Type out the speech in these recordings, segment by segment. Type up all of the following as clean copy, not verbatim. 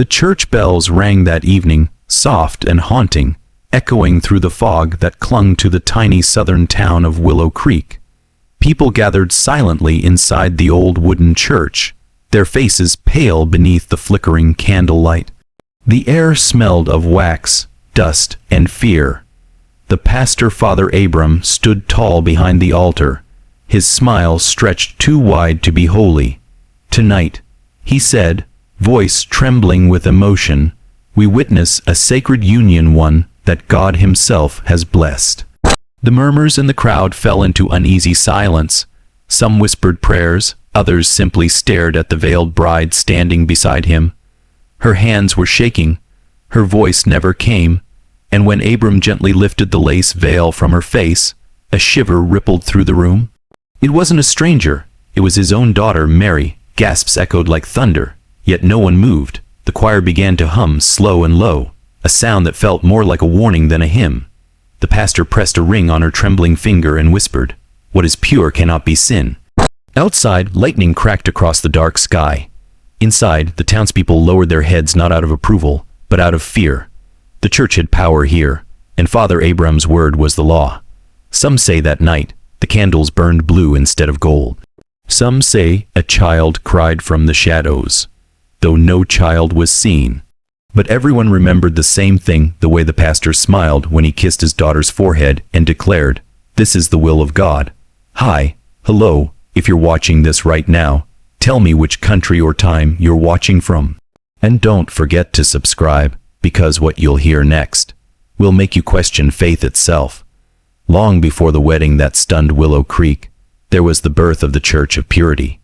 The church bells rang that evening, soft and haunting, echoing through the fog that clung to the tiny southern town of Willow Creek. People gathered silently inside the old wooden church, their faces pale beneath the flickering candlelight. The air smelled of wax, dust, and fear. The pastor, Father Abram, stood tall behind the altar, his smile stretched too wide to be holy. "Tonight," he said, voice trembling with emotion, "we witness a sacred union, one that God Himself has blessed." The murmurs in the crowd fell into uneasy silence. Some whispered prayers, others simply stared at the veiled bride standing beside him. Her hands were shaking, her voice never came, and when Abram gently lifted the lace veil from her face, a shiver rippled through the room. It wasn't a stranger, it was his own daughter, Mary. Gasps echoed like thunder, yet no one moved. The choir began to hum slow and low, a sound that felt more like a warning than a hymn. The pastor pressed a ring on her trembling finger and whispered, "What is pure cannot be sin." Outside, lightning cracked across the dark sky. Inside, the townspeople lowered their heads not out of approval, but out of fear. The church had power here, and Father Abram's word was the law. Some say that night, the candles burned blue instead of gold. Some say a child cried from the shadows, though no child was seen. But everyone remembered the same thing, the way the pastor smiled when he kissed his daughter's forehead and declared, "This is the will of God." Hi, hello, if you're watching this right now, tell me which country or time you're watching from. And don't forget to subscribe, because what you'll hear next will make you question faith itself. Long before the wedding that stunned Willow Creek, there was the birth of the Church of Purity.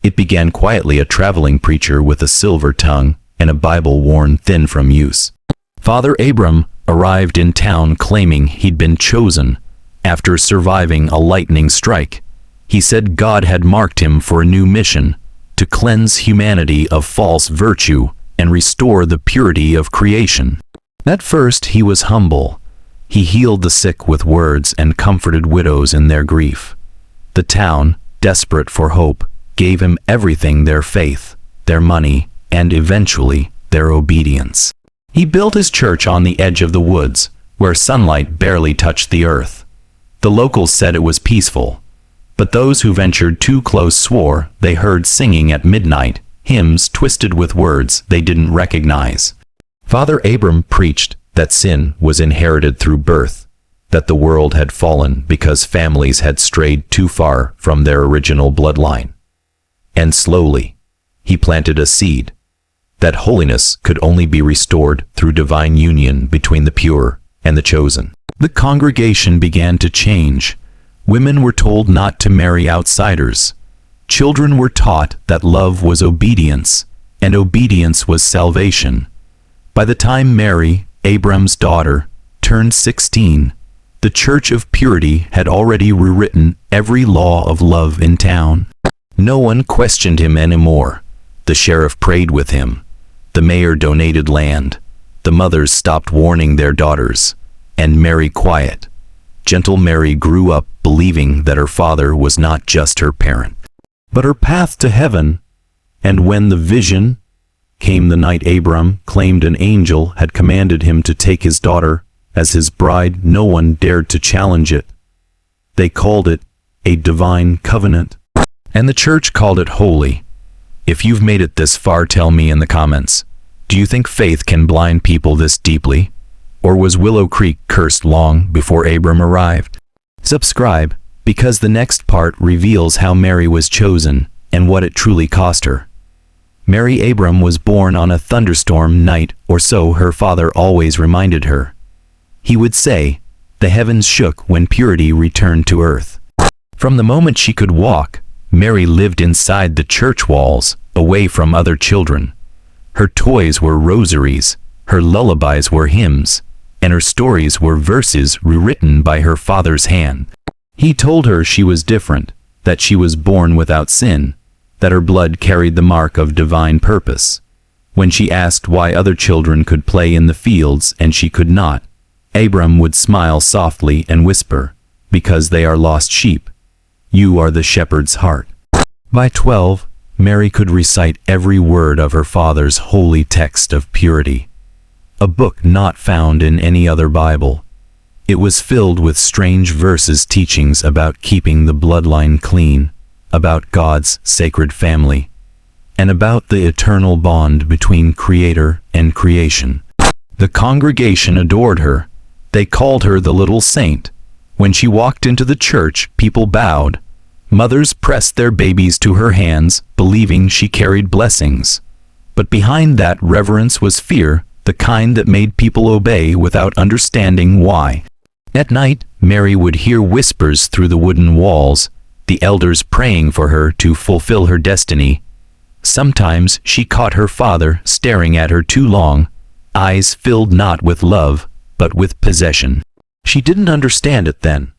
It began quietly, a traveling preacher with a silver tongue and a Bible worn thin from use. Father Abram arrived in town claiming he'd been chosen after surviving a lightning strike. He said God had marked him for a new mission, to cleanse humanity of false virtue and restore the purity of creation. At first he was humble. He healed the sick with words and comforted widows in their grief. The town, desperate for hope, gave him everything: their faith, their money, and eventually their obedience. He built his church on the edge of the woods, where sunlight barely touched the earth. The locals said it was peaceful, but those who ventured too close swore they heard singing at midnight, hymns twisted with words they didn't recognize. Father Abram preached that sin was inherited through birth, that the world had fallen because families had strayed too far from their original bloodline. And slowly, he planted a seed that holiness could only be restored through divine union between the pure and the chosen. The congregation began to change. Women were told not to marry outsiders. Children were taught that love was obedience, and obedience was salvation. By the time Mary, Abram's daughter, turned 16, the Church of Purity had already rewritten every law of love in town. No one questioned him anymore. The sheriff prayed with him. The mayor donated land. The mothers stopped warning their daughters. And Mary, quiet, gentle Mary, grew up believing that her father was not just her parent, but her path to heaven. And when the vision came the night Abram claimed an angel had commanded him to take his daughter as his bride, no one dared to challenge it. They called it a divine covenant, and the church called it holy. If you've made it this far, tell me in the comments, do you think faith can blind people this deeply? Or was Willow Creek cursed long before Abram arrived? Subscribe, because the next part reveals how Mary was chosen and what it truly cost her. Mary Abram was born on a thunderstorm night, or so her father always reminded her. He would say, the heavens shook when purity returned to earth. From the moment she could walk, Mary lived inside the church walls, away from other children. Her toys were rosaries, her lullabies were hymns, and her stories were verses rewritten by her father's hand. He told her she was different, that she was born without sin, that her blood carried the mark of divine purpose. When she asked why other children could play in the fields and she could not, Abram would smile softly and whisper, because they are lost sheep. You are the shepherd's heart. By 12, Mary could recite every word of her father's holy text of purity, a book not found in any other Bible. It was filled with strange verses, teachings about keeping the bloodline clean, about God's sacred family, and about the eternal bond between Creator and creation. The congregation adored her. They called her the little saint. When she walked into the church, people bowed. Mothers pressed their babies to her hands, believing she carried blessings. But behind that reverence was fear, the kind that made people obey without understanding why. At night, Mary would hear whispers through the wooden walls, the elders praying for her to fulfill her destiny. Sometimes she caught her father staring at her too long, eyes filled not with love, but with possession. She didn't understand it then.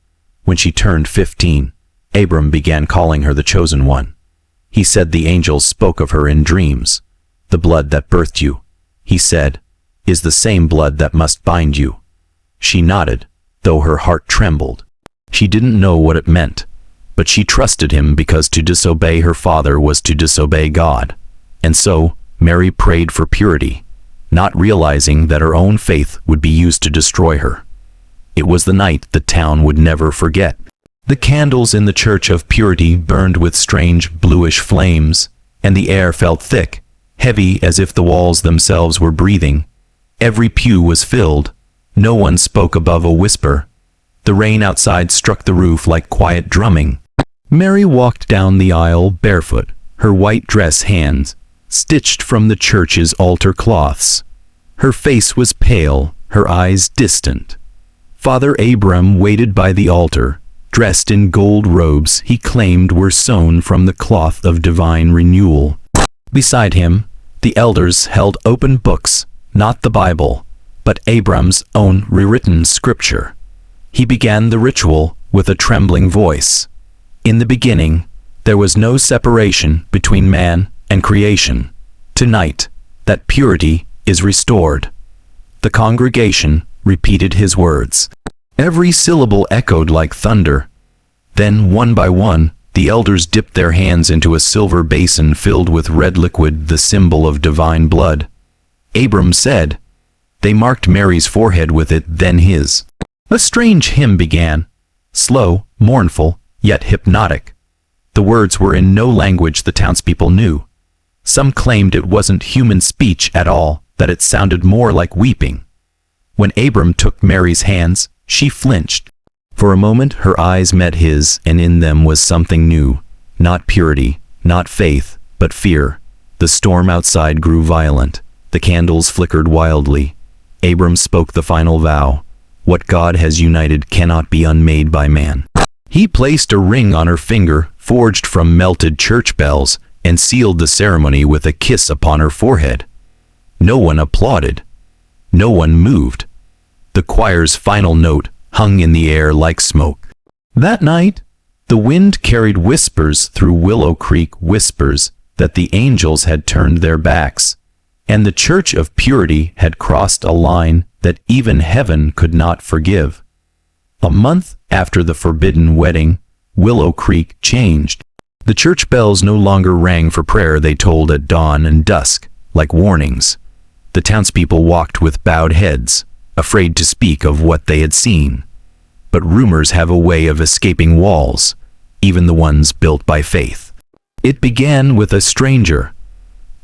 When she turned 15, Abram began calling her the chosen one. He said the angels spoke of her in dreams. The blood that birthed you, he said, is the same blood that must bind you. She nodded, though her heart trembled. She didn't know what it meant, but she trusted him because to disobey her father was to disobey God. And so, Mary prayed for purity, not realizing that her own faith would be used to destroy her. It was the night the town would never forget. The candles in the Church of Purity burned with strange bluish flames, and the air felt thick, heavy as if the walls themselves were breathing. Every pew was filled. No one spoke above a whisper. The rain outside struck the roof like quiet drumming. Mary walked down the aisle barefoot, her white dress hands stitched from the church's altar cloths. Her face was pale, her eyes distant. Father Abram waited by the altar, dressed in gold robes he claimed were sewn from the cloth of divine renewal. Beside him, the elders held open books, not the Bible, but Abram's own rewritten scripture. He began the ritual with a trembling voice. In the beginning, there was no separation between man and creation. Tonight, that purity is restored. The congregation repeated his words. Every syllable echoed like thunder. Then, one by one, the elders dipped their hands into a silver basin filled with red liquid, the symbol of divine blood. Abram said. They marked Mary's forehead with it, then his. A strange hymn began, slow, mournful, yet hypnotic. The words were in no language the townspeople knew. Some claimed it wasn't human speech at all, that it sounded more like weeping. When Abram took Mary's hands, she flinched. For a moment her eyes met his, and in them was something new. Not purity, not faith, but fear. The storm outside grew violent. The candles flickered wildly. Abram spoke the final vow. What God has united cannot be unmade by man. He placed a ring on her finger, forged from melted church bells, and sealed the ceremony with a kiss upon her forehead. No one applauded. No one moved. The choir's final note hung in the air like smoke. That night, the wind carried whispers through Willow Creek, whispers that the angels had turned their backs, and the Church of Purity had crossed a line that even heaven could not forgive. A month after the forbidden wedding, Willow Creek changed. The church bells no longer rang for prayer, they tolled at dawn and dusk, like warnings. The townspeople walked with bowed heads, afraid to speak of what they had seen. But rumors have a way of escaping walls, even the ones built by faith. It began with a stranger.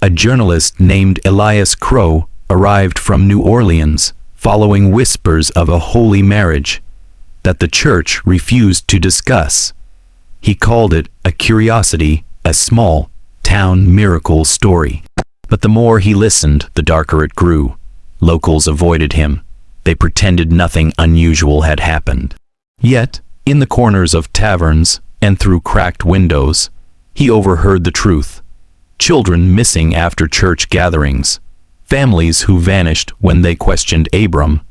A journalist named Elias Crow arrived from New Orleans, following whispers of a holy marriage that the church refused to discuss. He called it a curiosity, a small town miracle story. But the more he listened, the darker it grew. Locals avoided him. They pretended nothing unusual had happened. Yet, in the corners of taverns and through cracked windows, he overheard the truth. Children missing after church gatherings, families who vanished when they questioned Abram,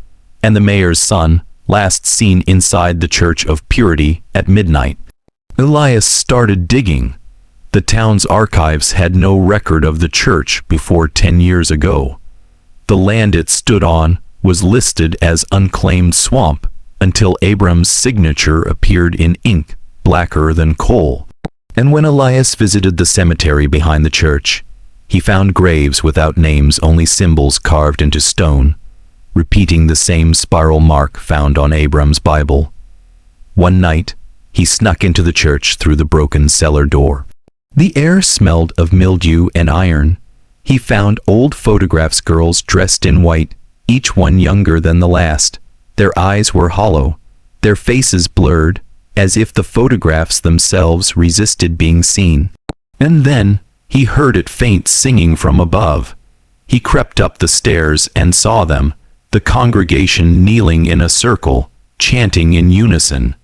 and the mayor's son, last seen inside the Church of Purity at midnight. Elias started digging. The town's archives had no record of the church before 10 years ago. The land it stood on was listed as unclaimed swamp until Abram's signature appeared in ink blacker than coal. And when Elias visited the cemetery behind the church, he found graves without names, only symbols carved into stone, repeating the same spiral mark found on Abram's Bible. One night, he snuck into the church through the broken cellar door. The air smelled of mildew and iron. He found old photographs, girls dressed in white, each one younger than the last. Their eyes were hollow, their faces blurred, as if the photographs themselves resisted being seen. And then he heard it faint singing from above. He crept up the stairs and saw them, the congregation kneeling in a circle, chanting in unison.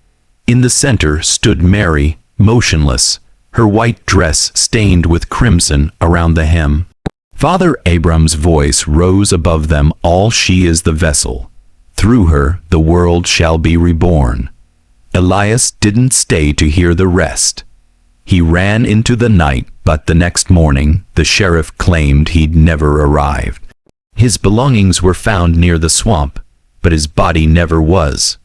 In the center stood Mary, motionless, her white dress stained with crimson around the hem. Father Abram's voice rose above them all. She is the vessel. Through her the world shall be reborn. Elias didn't stay to hear the rest. He ran into the night, but the next morning the sheriff claimed he'd never arrived. His belongings were found near the swamp, but his body never was.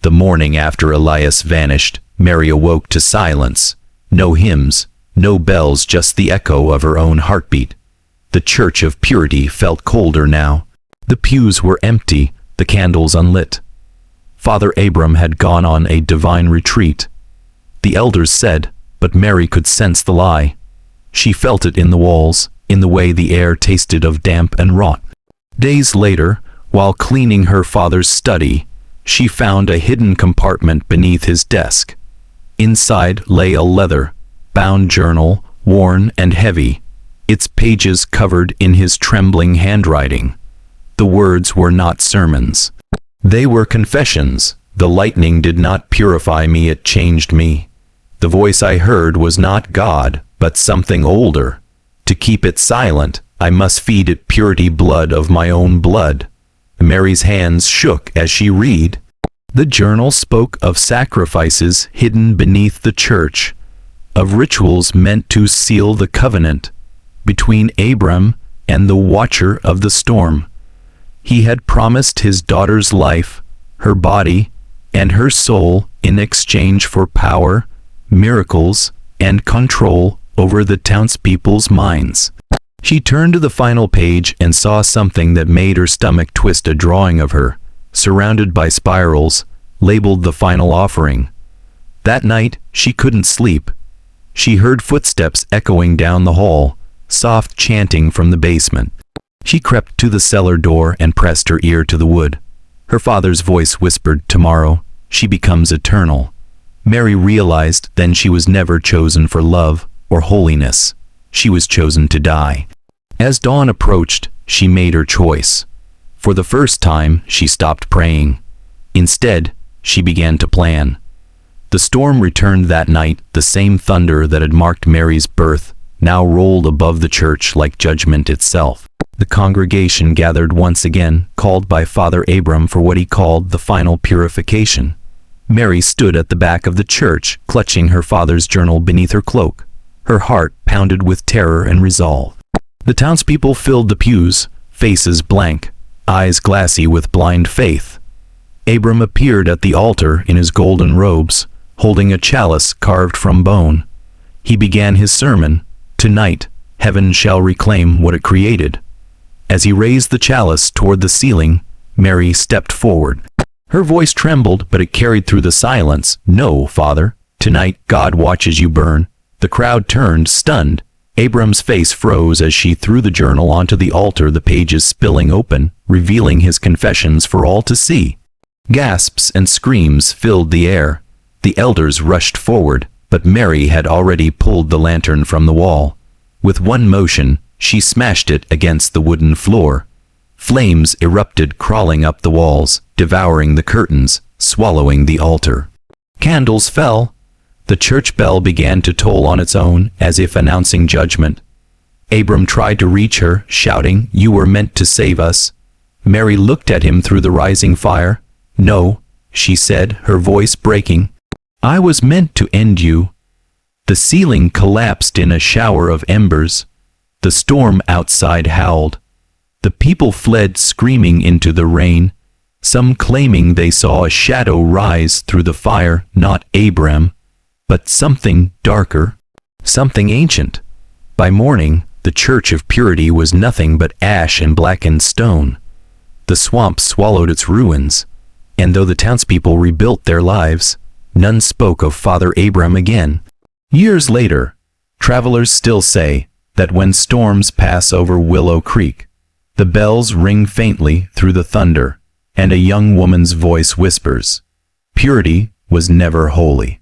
The morning after Elias vanished, Mary awoke to silence. No hymns, no bells, just the echo of her own heartbeat. The Church of Purity felt colder now. The pews were empty, the candles unlit. Father Abram had gone on a divine retreat. The elders said, but Mary could sense the lie. She felt it in the walls, in the way the air tasted of damp and rot. Days later, while cleaning her father's study, she found a hidden compartment beneath his desk. Inside lay a leather-bound journal, worn and heavy, its pages covered in his trembling handwriting. The words were not sermons. They were confessions. The lightning did not purify me, it changed me. The voice I heard was not God, but something older. To keep it silent, I must feed it purity, blood of my own blood. Mary's hands shook as she read. The journal spoke of sacrifices hidden beneath the church, of rituals meant to seal the covenant between Abram and the watcher of the storm. He had promised his daughter's life, her body, and her soul in exchange for power, miracles, and control over the townspeople's minds. She turned to the final page and saw something that made her stomach twist. A drawing of her, surrounded by spirals, labeled the final offering. That night, she couldn't sleep. She heard footsteps echoing down the hall, soft chanting from the basement. She crept to the cellar door and pressed her ear to the wood. Her father's voice whispered, "Tomorrow, she becomes eternal." Mary realized then she was never chosen for love or holiness. She was chosen to die. As dawn approached, she made her choice. For the first time, she stopped praying. Instead, she began to plan. The storm returned that night. The same thunder that had marked Mary's birth now rolled above the church like judgment itself. The congregation gathered once again, called by Father Abram for what he called the final purification. Mary stood at the back of the church, clutching her father's journal beneath her cloak. Her heart pounded with terror and resolve. The townspeople filled the pews, faces blank, eyes glassy with blind faith. Abram appeared at the altar in his golden robes, holding a chalice carved from bone. He began his sermon, "Tonight, heaven shall reclaim what it created." As he raised the chalice toward the ceiling, Mary stepped forward. Her voice trembled, but it carried through the silence. "No, Father, tonight God watches you burn." The crowd turned, stunned. Abram's face froze as she threw the journal onto the altar, the pages spilling open, revealing his confessions for all to see. Gasps and screams filled the air. The elders rushed forward, but Mary had already pulled the lantern from the wall. With one motion, she smashed it against the wooden floor. Flames erupted, crawling up the walls, devouring the curtains, swallowing the altar. Candles fell. The church bell began to toll on its own, as if announcing judgment. Abram tried to reach her, shouting, "You were meant to save us." Mary looked at him through the rising fire. "No," she said, her voice breaking. "I was meant to end you." The ceiling collapsed in a shower of embers. The storm outside howled. The people fled screaming into the rain, some claiming they saw a shadow rise through the fire, not Abram, but something darker. something ancient. By morning, the Church of Purity was nothing but ash and blackened stone. The swamp swallowed its ruins, and though the townspeople rebuilt their lives, none spoke of Father Abram again. Years later, travelers still say that when storms pass over Willow Creek, the bells ring faintly through the thunder, and a young woman's voice whispers, "Purity was never holy."